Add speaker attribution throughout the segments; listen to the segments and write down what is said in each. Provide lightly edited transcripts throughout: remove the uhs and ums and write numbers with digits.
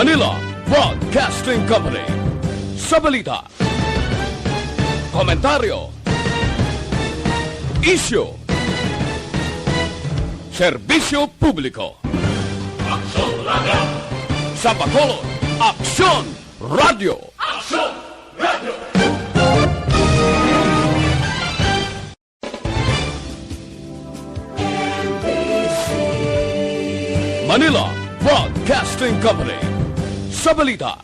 Speaker 1: Manila Broadcasting Company. Sa balita, komentaryo, isyu, serbisyo publiko.
Speaker 2: Aksyon Radio!
Speaker 1: Sa Bacolod, Aksyon Radio!
Speaker 2: Aksyon Radio!
Speaker 1: Manila Broadcasting Company. Sa balita,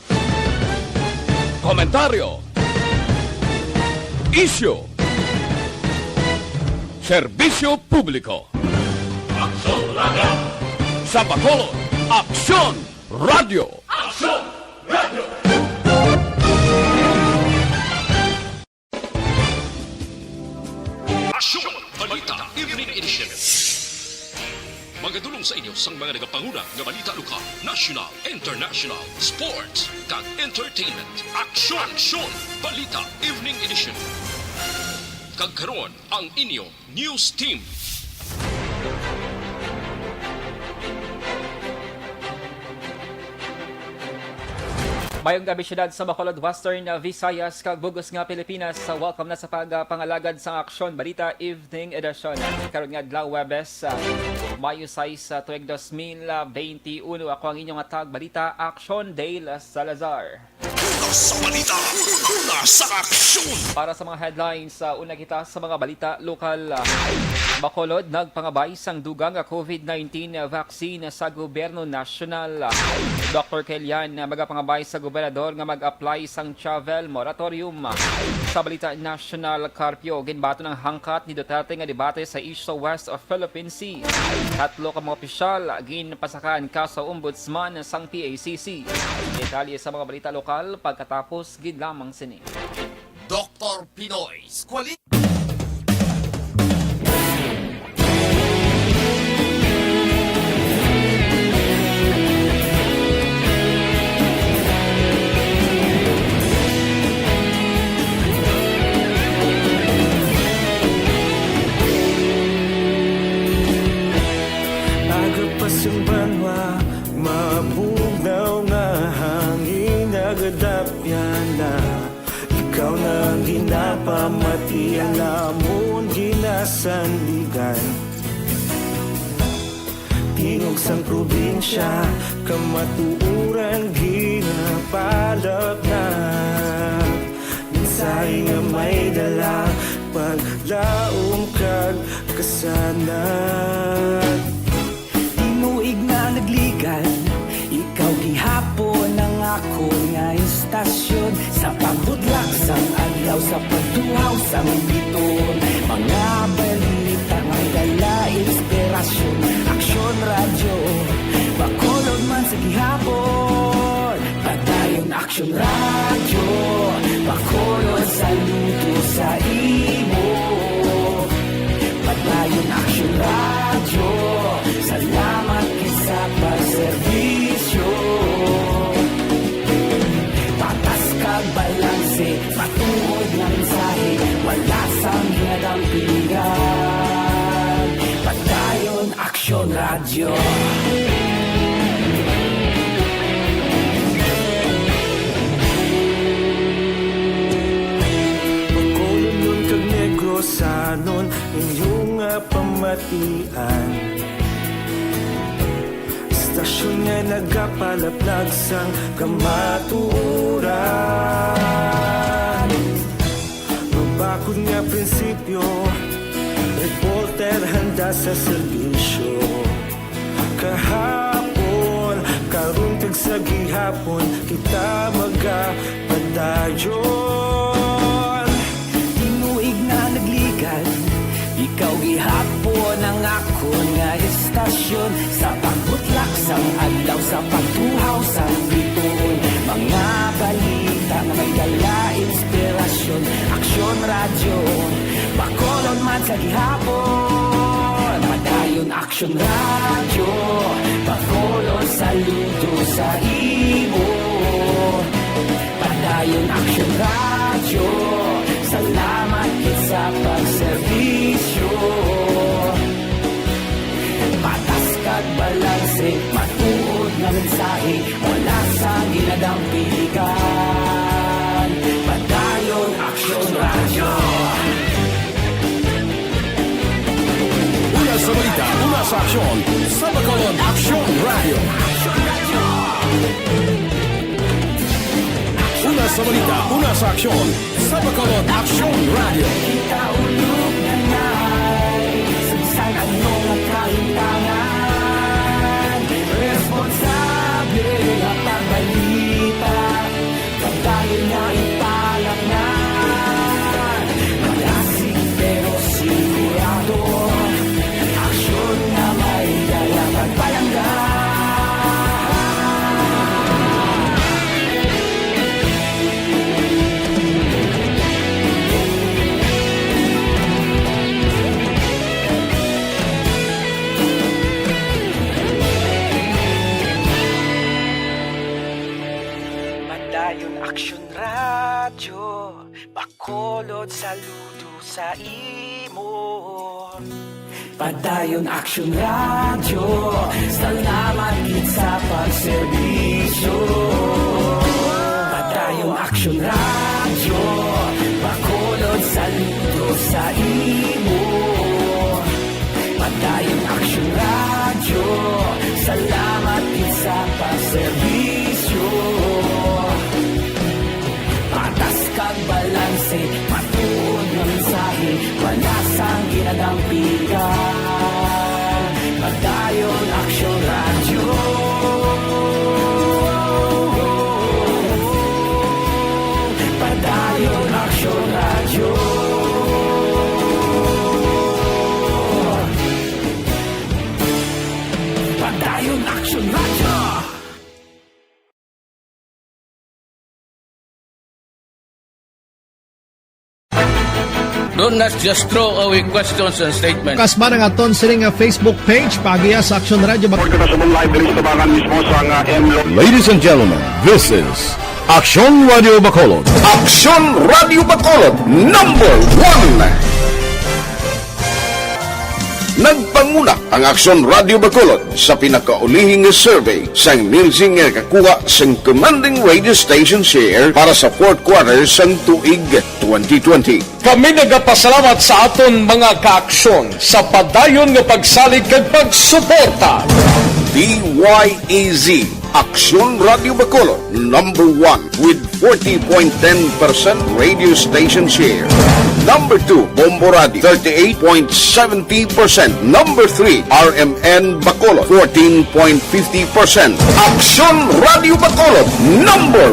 Speaker 1: komentaryo, isyu, serbisyo publiko.
Speaker 2: Aksyon Radio!
Speaker 1: Sa Bacolod, Aksyon Radio!
Speaker 2: Aksyon Radio! Aksyon! Balita Evening Edition. Magadulong sa inyo sang mga nagapanguna nga balita lokal, national, international, sports, kag entertainment. Aksyon! Aksyon! Balita Evening Edition. Kag karon ang inyo news team.
Speaker 3: Mayong gabi syudad sa Bacolod, Western Visayas, kag bugos nga Pilipinas. Welcome na sa pagpangalagad sa Aksyon Balita Evening Edition. Karon nga adlaw Webes, Mayo 6, tuig 2021. Ako ang inyong atag balita, Aksyon Dale Salazar.
Speaker 2: Una sa balita, una sa aksyon.
Speaker 3: Para sa mga headlines, una kita sa mga balita lokal. Bacolod, nagpangabay sang dugang COVID-19 vaccine sa gobyerno nasyonal. Dr. Kelian, magapangabay sa gobernador nga mag-apply sang travel moratorium. Sa balita national, Carpio, ginbato ng hangkat ni Duterte nga debate sa East to West of Philippine Sea. Tatlo ka mga opisyal, ginpasakan ka sa ombudsman sang PACC. Detalye sa mga balita lokal, pagkatapos gid lamang sini.
Speaker 4: Dr. Pinoy's Quality.
Speaker 5: Yung banwa, mabugnaw nga hangin nagadapyan na. Ikaw na ginapamati ang namon ginasandigan. Tingog sang probinsya, kamatuuran ginapalap na. Minsay nga may dala, paglaom kag kasanan. Inuig na nagligan, ikaw gihapon ang ako nga istasyon. Sa pagbudlak sang adlaw, sa pagtuhaw sang biton. Mga balita nga dala inspirasyon. Aksyon radyo, Bacolod man sa gihapon. Padayon Aksyon radyo, Bacolod saludo sa imo. Padayon Aksyon radyo, salamat sa pagserbisyo. Patas kag balanse, matuod nga mensahe, wala sang hinadampingan. Padayon Aksyon radyo. Bacolod nun kag Negrosanon, inyong pamatian. Stasyon nga nagapalaplag sang kamatuuran. Mabakod nga prinsipyo, reporter handa sa serbisyo. Kahapon, karong tag sa gihapon, kita magapadayon. Inuig na nagligan, ikaw gihapon ang ako nga istasyon. Sa pagbutlak sang adlaw, sa pagtuhaw sang biton. Mga balita na may dala inspirasyon. Aksyon radyo, Bacolod man sa gihapon. Padayon Aksyon radyo, Bacolod saludo sa imo. Padayon Aksyon radyo, salamat sa pagserbisyo. Patas kag balanse, matuod na mensahe mula sa ginadang pilihan. Padayon Aksyon Radyo.
Speaker 1: Una sa balita, una sa aksyon. Sa Bacolod, Aksyon Radio. Una sa balita, una sa aksyon. Sa Bacolod, Aksyon Radio.
Speaker 5: Kaulog na na'y sagsang anong nakahintangan. Responsable at pagbalita, pagdahil na ipalang na. Malasig pero sigurado, aksyon na may dalang pagpalangga. Padayon Aksyon Radyo, Bacolod saludo sa imo. Padayon Aksyon Radyo, salamat gid sa pagserbisyo. Padayon Aksyon Radyo, Bacolod saludo sa imo. Padayon Aksyon Radyo, salamat gid sa pagserbisyo. Patas kag balanse, matuod na mensahe, panasang ginadampigan. Padayon Aksyon Radyo. Padayon Aksyon Radyo. Padayon Aksyon Radyo.
Speaker 6: Don't just throw away questions and statements.
Speaker 7: Kasma ng aton sining nga Facebook page pagiya sa Aksyon Radio.
Speaker 1: Ladies and gentlemen, this is Aksyon Radio Bacolod.
Speaker 8: Aksyon Radio Bacolod #1. Nagpanguna ang Aksyon Radio Bacolod sa pinakaulihing survey sa Nilsing nga kakuha sa commanding radio station share para sa fourth quarter sa tuig 2020.
Speaker 9: Kami nagapasalamat sa aton mga kaaksyon sa padayon nga pagsalig kag pagsuporta.
Speaker 8: DYEZ Aksyon Radio Bacolod #1 with 40.10% radio station share. Number 2, Bombo Radio 38.70%. Number 3, RMN Bacolod 14.50%. Aksyon Radio Bacolod #1.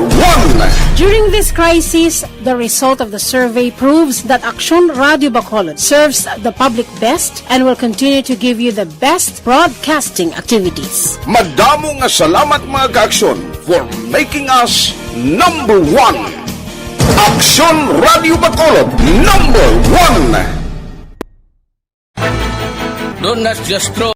Speaker 10: During this crisis, the result of the survey proves that Aksyon Radio Bacolod serves the public best and will continue to give you the best broadcasting activities.
Speaker 8: Madamo nga salamat mga kaaksyon for making us #1. Aksyon Radio Bacolod #1.
Speaker 6: Don't just throw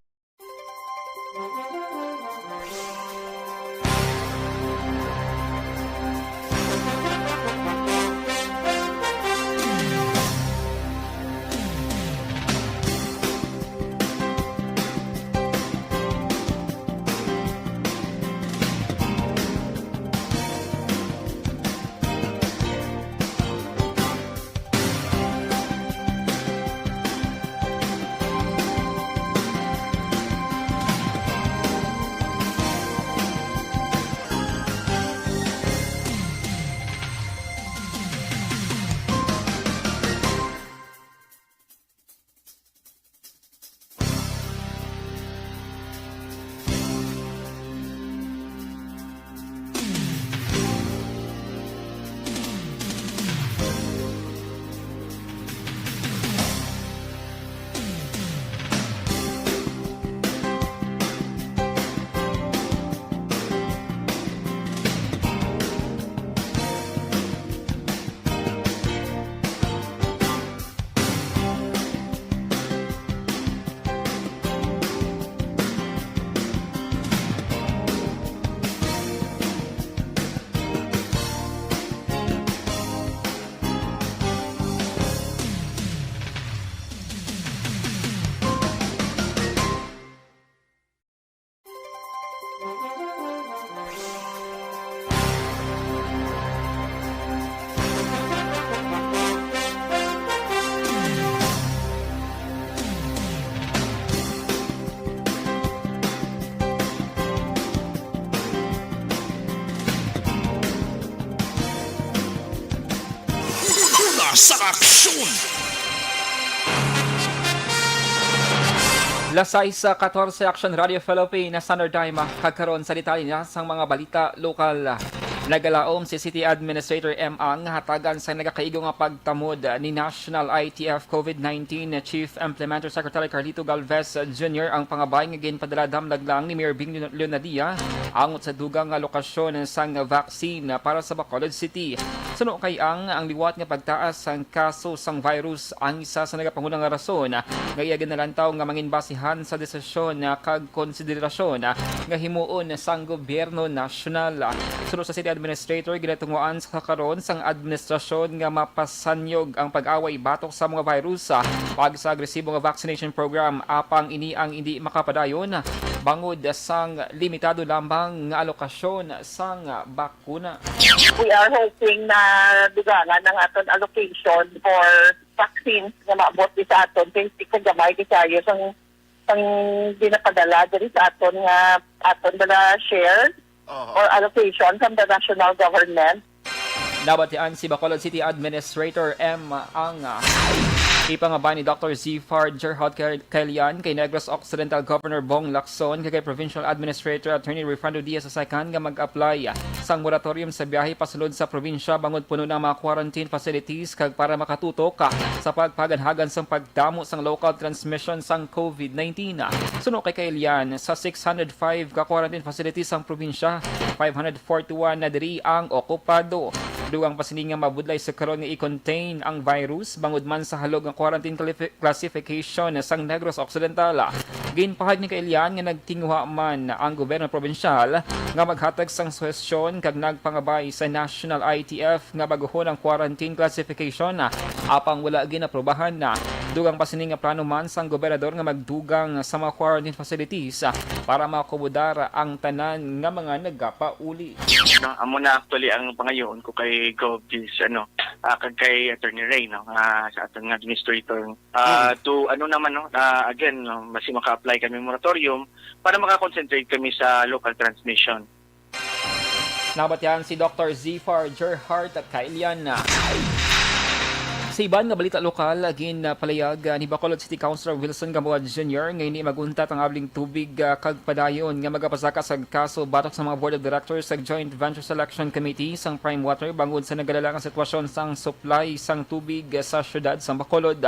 Speaker 1: Una sa aksyon!
Speaker 3: Lasay sa 14 Aksyon Radio Philippines Standard Time kagkaroon sa detalye niya sa mga balita lokal. Nagalaom si City Administrator M. Ang hatagan sa nagakaigo nga pagtamod ni National ITF COVID-19 Chief Implementer Secretary Carlito Galvez Jr. ang pangabay nga ginpadala damlag ni Mayor Bing Leonadia angot sa dugang lokasyon sang vaccine para sa Bacolod City. Suno kay ang liwat nga pagtaas sang kaso sang virus ang isa sa nagapangunang rason nga iya ginalantaw nga manginbasihan sa desisyon kag konsiderasyon nga himuon sang gobyerno nasyonal. Suno sa City Administrator, ginatunguan sa kakaroon sang administrasyon nga mapasanyog ang pag-away batok sa mga virus pag sa agresibo nga vaccination program apang ini ang hindi makapadayon bangod sang limitado lamang nga alokasyon sang bakuna.
Speaker 11: We are hoping na dugangan ng aton allocation for vaccines nga maabot sa aton kay kagamay kayo sang ginapadala diri sa aton nga aton dala share or allocation from the national government.
Speaker 3: Nabatian si Bacolod City Administrator M. Ang ipangaba ni Dr. Zfar Gerhard Kailian kay Negros Occidental Governor Bong Lacson kay Provincial Administrator Attorney Refrando Diaz Sasakan nga mag-apply sang moratorium sa biyahe pasulod sa probinsya bangod puno ng mga quarantine facilities kag para makatutok sa pagpaganhagan sang pagdamo sang local transmission sang COVID-19. Suno kay Kailian sa 605 ka quarantine facilities sang probinsya, 541 na diri ang okupado. Dugang pasining nga mabudlay sa karon nga i-contain ang virus bangod man sa halog ng quarantine classification sang Negros Occidental. Ginpahag ni Kailian nga nagtinguha man ang gobyerno probinsyal nga maghatag sang suhestyon kag nagpangabay sa National ITF nga baguhon ang quarantine classification apang wala ginaprobahan na. Dugang pasining nga plano man sang gobernador nga magdugang sa mga quarantine facilities para makubudar ang tanan nga mga nagpauli.
Speaker 12: Amo na actually ang pangayon ko kay Govs kay Attorney Ray sa atong administrator to again basi maka-apply kami moratorium para maka-concentrate kami sa local transmission.
Speaker 3: Nabatihan si Dr. Zfar Gerhard at Kailian. Sa iban nga balita lokal, palayag ni Bacolod City Councilor Wilson Gamboa Jr. ngayon ni maguntat ang abling tubig kag padayon nga magapasaka sa kaso batok sa mga Board of Directors sa Joint Venture Selection Committee sang Prime Water bangod sa nagalalang sitwasyon sang supply sang tubig sa syudad sa Bacolod.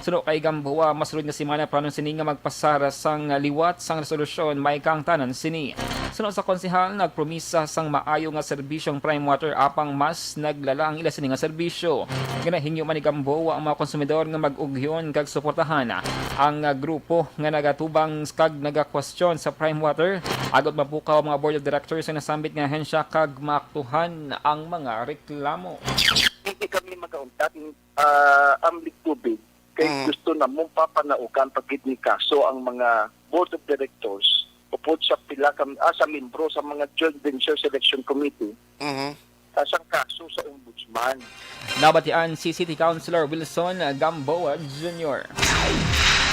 Speaker 3: Suno kay Gamboa, masulod nga simana plano sini nga magpasara sang liwat sang resolusyon may kang tanan sini. Suno sa konsehal, nagpromisa sang maayo nga serbisyong Prime Water apang mas naglala ang ila sini nga serbisyo. Ginahingyo man ni Gamboa ang mga konsumidor nga mag-ugyon kag suportahan ang grupo nga nagatubang kag nagakwestiyon sa Prime Water agot mapukaw mga Board of Directors ang nasambit nga hensya kag maaktuhan ang mga reklamo.
Speaker 12: Hindi kami magauntat ang tubig kay gusto na mong papanaukan pagid ni kaso ang mga Board of Directors upod sa pila sa membro sa mga Joint Venture Selection Committee. Sang kaso sa Ombudsman.
Speaker 3: Nabatian si City Councilor Wilson Gamboa Jr.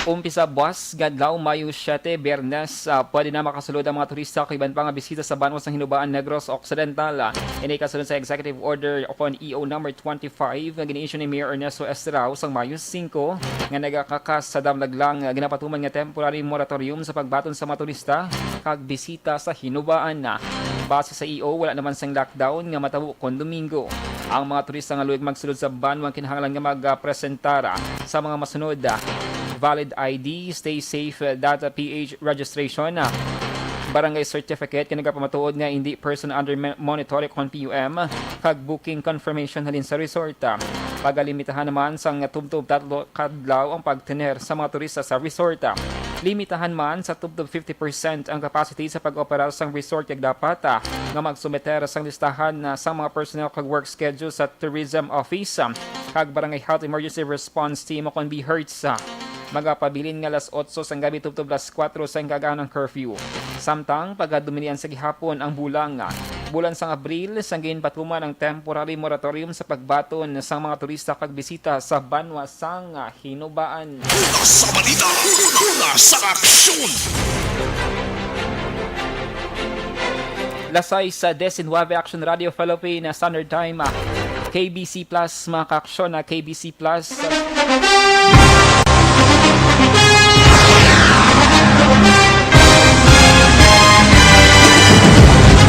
Speaker 3: Umpisa buwas, Gadlaw, Mayo 7, Biyernes, pwede na makasulod ang mga turista kay iban pa nga bisita sa banwas ng Hinubaan Negros Occidental. Ini kasulod sa Executive Order upon EO number 25 nga gini-issue ni Mayor Ernesto Estrao sang Mayo 5 nga nagakakas sa damlaglang ginapatuman nga temporary moratorium sa pagbaton sa mga turista kag bisita sa Hinubaan. Base sa EO, wala naman sang lockdown nga matabo kon Domingo. Ang mga turista nga luwig magsulod sa banwa kinahanglan nga magpresentara sa mga masunod: valid ID, stay safe, data PH registration, barangay certificate kay nagapamatuod nga hindi person under monitoring kon PUM, kag booking confirmation halin sa resort. Pagalimitahan naman sang tubtob 3 kadlaw ang pagtener sa mga turista sa resort. Limitahan man sa tubtob 50% ang capacity sa pag-operar sang resort kag dapat nga magsumeter sang listahan sa mga personnel kag work schedule sa tourism office kag barangay health emergency response team kon be hertz. Magapabilin nga alas 8 sang gabi tubtob alas 4 sang kagaan ng curfew. Samtang pagduminian sa gihapon ang bulan sang Abril sang ginpatuman ang temporary moratorium sa pagbaton sang mga turista kag bisita sa banwa sang Hinubaan.
Speaker 1: Una sa balita, una sa aksyon!
Speaker 3: Lasay sa 19 Aksyon Radio Philippines Standard Time. KBC Plus, mga kaaksyon na KBC Plus.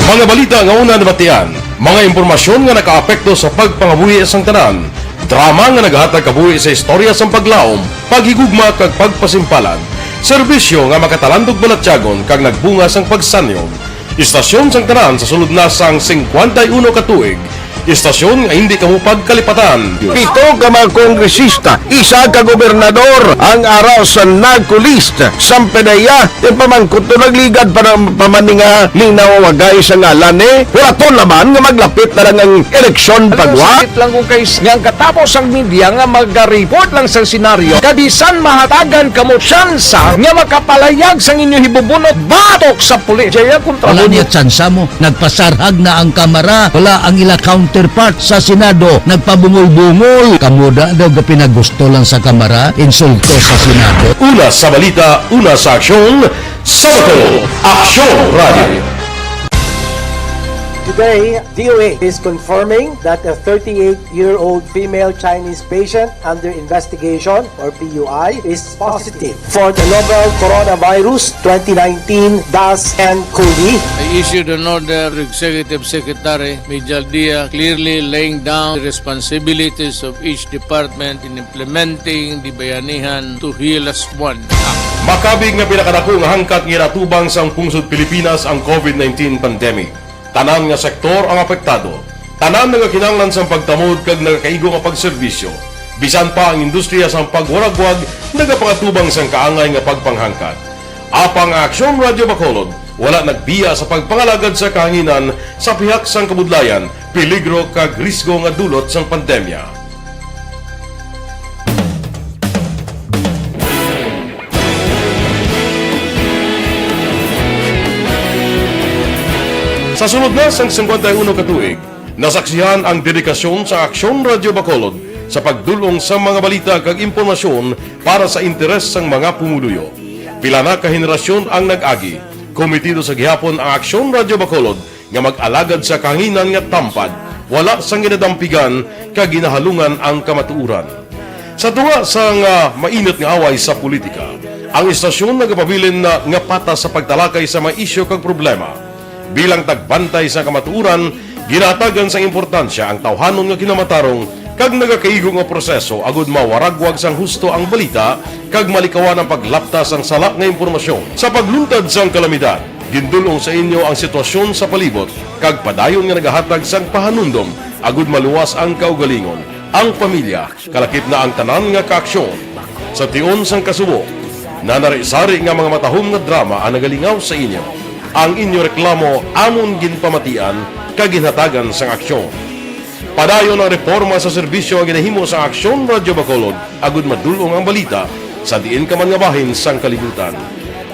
Speaker 13: Mga balita nga una nabatian, mga impormasyon nga nakaapekto sa pagpangabuhi sang tanan, drama nga naghatag kabuhi sa istorya sang paglaom, paghigugma kag pagpasimpalan, serbisyo nga makatalandog balatyagon kag nagbunga sang pagsanyog, istasyon sang tanan sa sulod na sang 51 ka tuig, istasyon nga hindi kamupag kalipatan.
Speaker 8: 7 ka mga kongresista, 1 ka gobernador ang araw sa nagkulist sang pedaya pamangkot to nagligad para pamaninga linaw wagay sa ngalan wala to naman nga maglapit na lang ang eleksyon pagwa.
Speaker 9: Sakit lang kung kays nga katapos ang media nga mag-report lang sa senaryo kadisan mahatagan kamo tsansa nga makapalayag sang inyo hibubunot batok sa pulis. Jaya kontra
Speaker 6: Wala niya tsansa mo. Nagpasarhag na ang kamara. Wala ang ila counterpart sa Senado. Nagpabungol-bungol. Kamuda daw pinagusto lang sa kamara. Insulto sa Senado.
Speaker 13: Una sa balita, una sa aksyon, Sabado, Aksyon Radio.
Speaker 14: Today, DOA is confirming that a 38-year-old female Chinese patient under investigation, or PUI, is positive for the novel coronavirus 2019-nCoV.
Speaker 6: I issued an order to Executive Secretary Major Dia clearly laying down the responsibilities of each department in implementing the Bayanihan to Heal as One Act.
Speaker 13: Makabig nga pinakadako nga hangkat nga natubang sang pungsod Pilipinas ang COVID-19 pandemic. Tanan nga sektor ang apektado. Tanan nga kinahanglan sang pagtamod kag nagakaigo nga pagserbisyo. Bisan pa ang industriya sang pagwaragwag nagapangatubang sang kaangay nga pagpanghangkat. Apang Aksyon Radio Bacolod wala nagbiya sa pagpangalagad sa kahanginan sa pihak sang kabudlayan, peligro kag risgo nga dulot sang pandemya. Sa sunod na sang 51 katuig, nasaksihan ang dedikasyon sa Aksyon Radio Bacolod sa pagdulong sa mga balita kag impormasyon para sa interes sang mga pumuluyo. Pila na ka henerasyon ang nag-agi, komitido sa gihapon ang Aksyon Radio Bacolod nga mag-alagad sa kahanginan nga tampad, wala sang ginadampigan kag ginahalungan ang kamatuuran. Sa tunga sang mainit nga away sa politika, ang istasyon nagapabilin na nga patas sa pagtalakay sa mga isyu kag problema. Bilang tagbantay sa kamatuuran, ginatagan sa importansya ang tawhanon nga kinamatarong kag nagakaigo nga proseso agud mawaragwag sang husto ang balita kag malikawan ang paglaptas ang salak nga impormasyon. Sa pagluntad sang kalamidad, gindulong sa inyo ang sitwasyon sa palibot kag padayon nga nagahatag sang pahanundom agud maluwas ang kaugalingon, ang pamilya, kalakip na ang tanan nga kaaksyon. Sa tion sang kasubo, nanari-sari nga mga matahom nga drama ang nagalingaw sa inyo. Ang inyo reklamo amon ginpamatian kag ginhatagan sang aksyon. Padayon ang reforma sa serbisyo ang ginahimo sa Aksyon Radio Bacolod agud madulong ang balita sa diin ka man nga bahin sang kalibutan.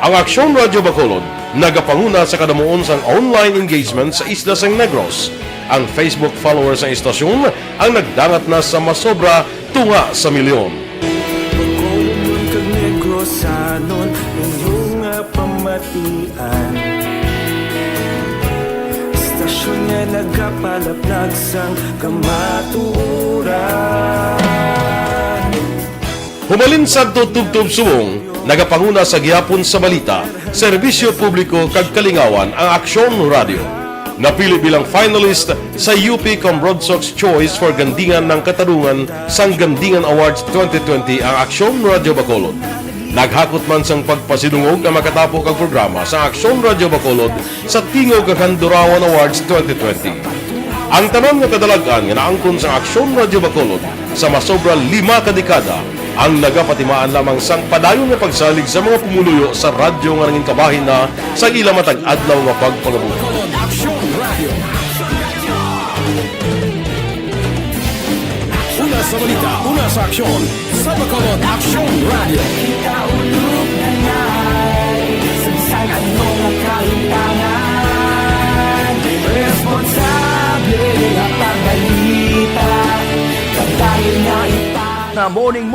Speaker 13: Ang Aksyon Radio Bacolod nagapanguna sa kadamuon sang online engagement sa isla sang Negros. Ang Facebook followers ng istasyon ang nagdangat na sa masobra tunga sa milyon.
Speaker 5: Pagkulong kag Negros anon inyong pamatian. Istasyon nga nagapalaplag sang kamatuuran.
Speaker 13: Humalin sa tubtub subong, nagapanguna sa gihapon sa balita, serbisyo publiko kag kalingawan ang Aksyon Radio. Napili bilang finalist sa UP Broadsox Choice for Gandingan ng Katarungan sang Gandingan Awards 2020 ang Aksyon Radio Bacolod. Naghakot man sang pagpasidungog ang makatapok ang programa sa Aksyon Radio Bacolod sa Tingog kag Handurawan Awards 2020. Ang tanan nga kadalagan nga naangkon sa Aksyon Radio Bacolod sa masobra 5 ka dekada ang nagapatimaan lamang sang padayon nga pagsalig sa mga pumuluyo sa radyo nga nanging kabahin na sa ila matag adlaw nga pagpangabuhi.
Speaker 1: Una sa balita, una sa aksyon, sa Bacolod Aksyon Radio.
Speaker 5: Kaulog na na'y sansay anong nakahintangan. Responsable ang pagbalita, kagaya na
Speaker 15: na morning,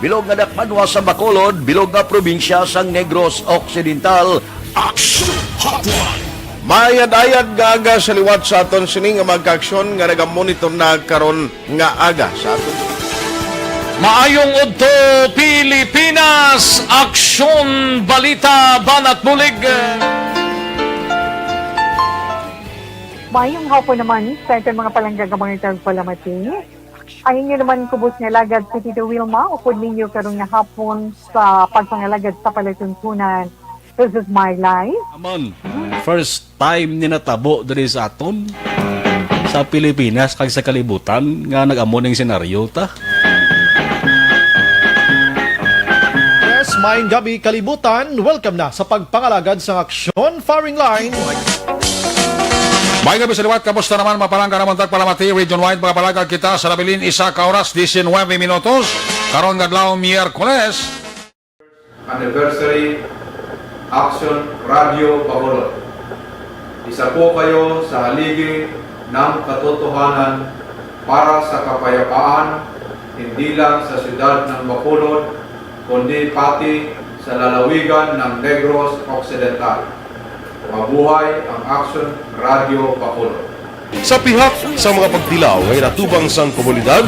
Speaker 15: bilog nga dakpanwa sa Bacolod, bilog nga probinsya sang Negros Occidental.
Speaker 1: Aksyon Hotline.
Speaker 8: Mayad-ayad nga aga sa liwat sa aton sini nga magka-aksyon nga nagamonitor na karon nga aga sa aton.
Speaker 9: Maayong udto Pilipinas, Aksyon, Balita, Banat Bulig.
Speaker 16: Mayong hapon naman sa ito mga palanggagamang itang palamati. Ay inyo naman kubos nga lagad sa Tito Wilma, upod ninyo karong nga hapon sa pagpangalagad sa palatuntunan. This is my life.
Speaker 17: Amon, first time ni natabo diri sa aton sa Pilipinas kag sa kalibutan nga nag-amon ng senaryo ta.
Speaker 7: Yes, maayong gabi kalibutan. Welcome na sa pagpangalagad sa Aksyon Firing Line.
Speaker 18: May gabi sa liwat, kamusta naman mapalangga naman tagpalamati, region-wide mga palagag kita sa Labilin, isa ka oras, 19 minutos, karon gadlaw Miyerkules.
Speaker 19: Anniversary Aksyon Radio Bacolod. Isa po kayo sa haligi ng katotohanan para sa kapayapaan, hindi lang sa siyudad ng Bacolod, kundi pati sa lalawigan ng Negros Occidental. Mabuhay ang Aksyon Radio Bacolod.
Speaker 13: Sa pihak sa mga pagdilaw ngay natubang sang komunidad,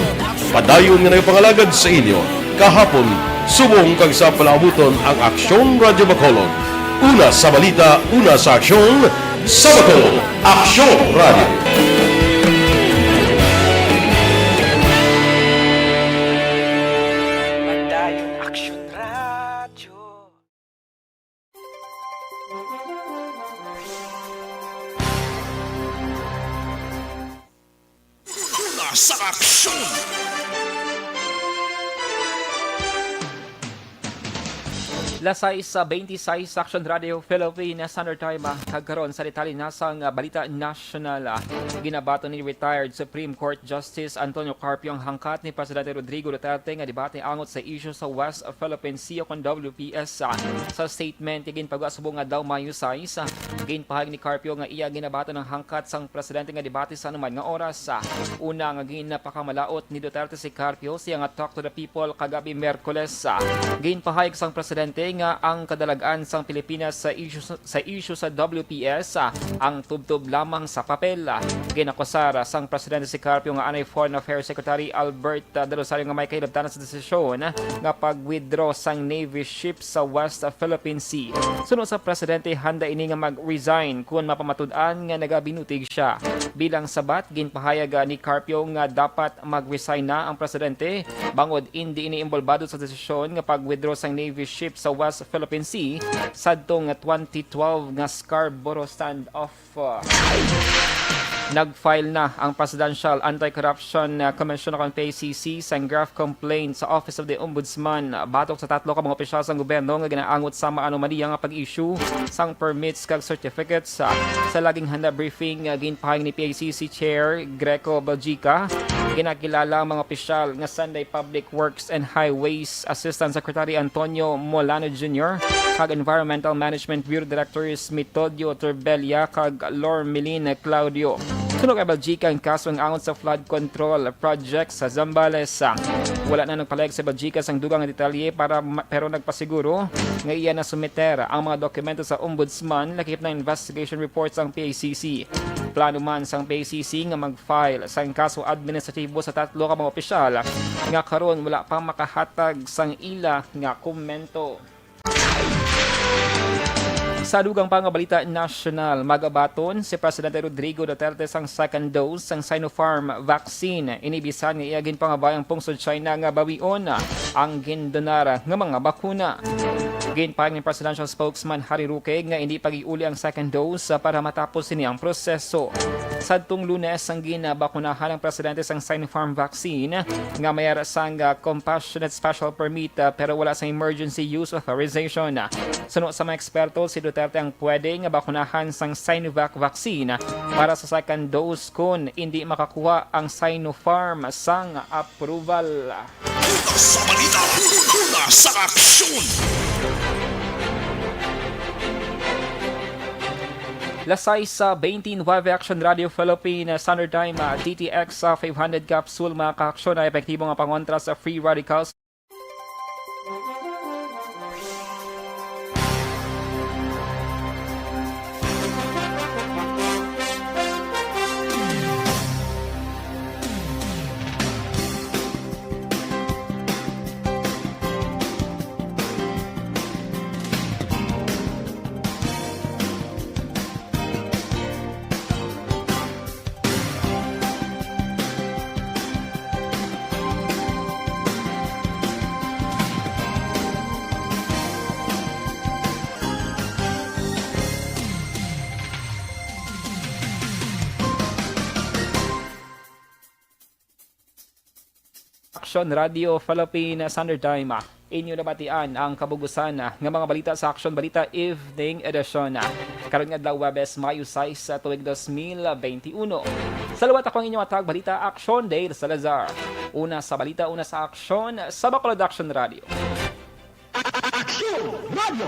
Speaker 13: padayon nga nagpangalagad sa inyo. Kahapon, subong kag sa palaabuton ang Aksyon Radio Bacolod. Una sa balita, una sa aksyon, sa Bacolod, Aksyon Radio.
Speaker 2: Sa aksyon!
Speaker 3: Lasay sa 26 Aksyon Radio Philippines Standard Time kagkaron sa detalye nasang balita national. Ginabato ni retired Supreme Court Justice Antonio Carpio ang hangkat ni Presidente Rodrigo Duterte nga debate angot sa issue sa West Philippine Sea kon WPS. Sa statement ginpag-asubo nga daw Mayo 6 ginpahag ni Carpio nga iya ginabato ng hangkat sang presidente nga debate sa anuman nga oras. Una nga ginpakamalaot ni Duterte si Carpio siya nga talk to the people kagabi Miyerkules. Ginpahayag sang presidente nga ang kadalagan sang Pilipinas sa issue sa WPS ang tubtob lamang sa papel. Ginakusar sang presidente si Carpio nga anay Foreign Affairs Secretary Albert De Rosario nga may kahilabtanan sa desisyon nga pag-withdraw sang Navy ship sa West Philippine Sea. Sunod sa presidente handa ini nga mag-resign kung mapamatud-an nga nagabinutig siya. Bilang sabat ginpahayag ni Carpio nga dapat mag-resign na ang presidente bangod hindi ini imbolbado sa desisyon nga pag-withdraw sang Navy ship sa West Philippine Sea sadtong 2012 nga Scarborough standoff. Nag-file na ang Presidential Anti-Corruption Commission ng PACC sa draft complaint sa Office of the Ombudsman batok sa tatlo ka mga opisyal sa gobyerno nga ginaangot sa maanomaliya nga pag-issue sang permits kag certificates. Sa laging handa briefing ginpahayag ni PACC Chair Greco Belgica, ginakilala ang mga opisyal nga Sunday Public Works and Highways Assistant Secretary Antonio Molano Jr. kag Environmental Management Bureau Directors Metodio Torbelia kag Lormelin Claudio. Sunog kay Belgica ang kaso ng angon sa flood control project sa Zambales. Wala na nagpalayag sa Belgica sang dugang detalye pero nagpasiguro nga iya na sumiter ang mga dokumento sa Ombudsman lakip ng investigation reports ang PACC. Plano man sang PACC nga mag-file sang kaso administratibo sa tatlo ka mga opisyal nga karon wala pang makahatag sang ila nga komento. Sa dugang pangabalita national, magabaton si Presidente Rodrigo Duterte sang second dose sang Sinopharm vaccine. Inibisan nga iagin pangabayang pungsod China nga bawion ang gindonara nga mga bakuna. Ginpahayag ni Presidential Spokesman Harry Roque nga hindi pag-iuli ang second dose para matapos ini ang proseso. Sadtong Lunes ang ginabakunahan ng Presidente sang Sinopharm vaccine nga mayara sang compassionate special permit pero wala sang emergency use authorization. Sunod sa mga eksperto, si Duterte ang pwede nga bakunahan sang Sinovac vaccine para sa second dose kung hindi makakuha ang Sinopharm sang approval.
Speaker 2: Sa balita, una sa aksyon!
Speaker 3: Lasay sa 29 Action Radio Philippines Standard Time DTX 500 capsule mga kaaksyon na epektibo nga pangontra sa free radicals. Aksyon Radio Philippine Standard Time. Inyo nabatian ang kabugusan nga mga balita sa Aksyon Balita Evening Edition. Karon nga adlaw Webes Mayo 6 sa tuig 2021. Salawat ako ang inyong atag balita Aksyon Dale Salazar. Una sa balita, una sa Aksyon sa Bacolod Aksyon Radio. Aksyon Radio.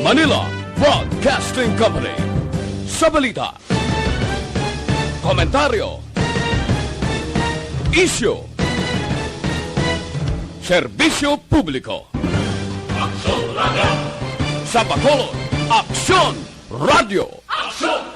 Speaker 2: Manila Broadcasting Company. Sa balita, komentaryo, isyu, serbisyo publiko. Aksyon Radio. Sa Bacolod, Aksyon Radio. Aksyon!